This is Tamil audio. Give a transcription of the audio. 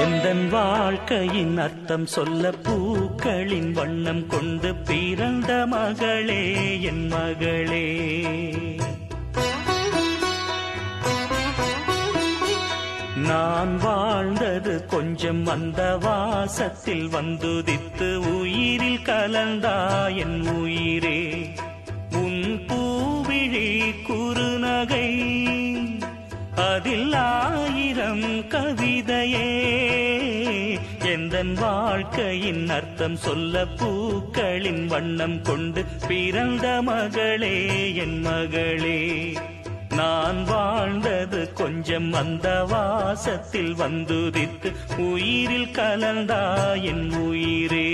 எந்தன் வாழ்க்கையின் அர்த்தம் சொல்ல பூக்களின் வண்ணம் கொண்டு பிறந்த மகளே என் மகளே. நான் வாழ்ந்தது கொஞ்சம் அந்த வாசத்தில் வந்துதித்து உயிரில் கலந்தா என் உயிரே. உன் பூவிழி குறுநகை அதில் 1000 கவிதையே. எந்தன் வாழ்க்கையின் அர்த்தம் சொல்ல பூக்களின் வண்ணம் கொண்டு பிறந்த மகளே என் மகளே. நான் வாழ்ந்தது கொஞ்சம் அந்த வாசத்தில் வந்துதித்து உயிரில் கலந்தா என் உயிரே.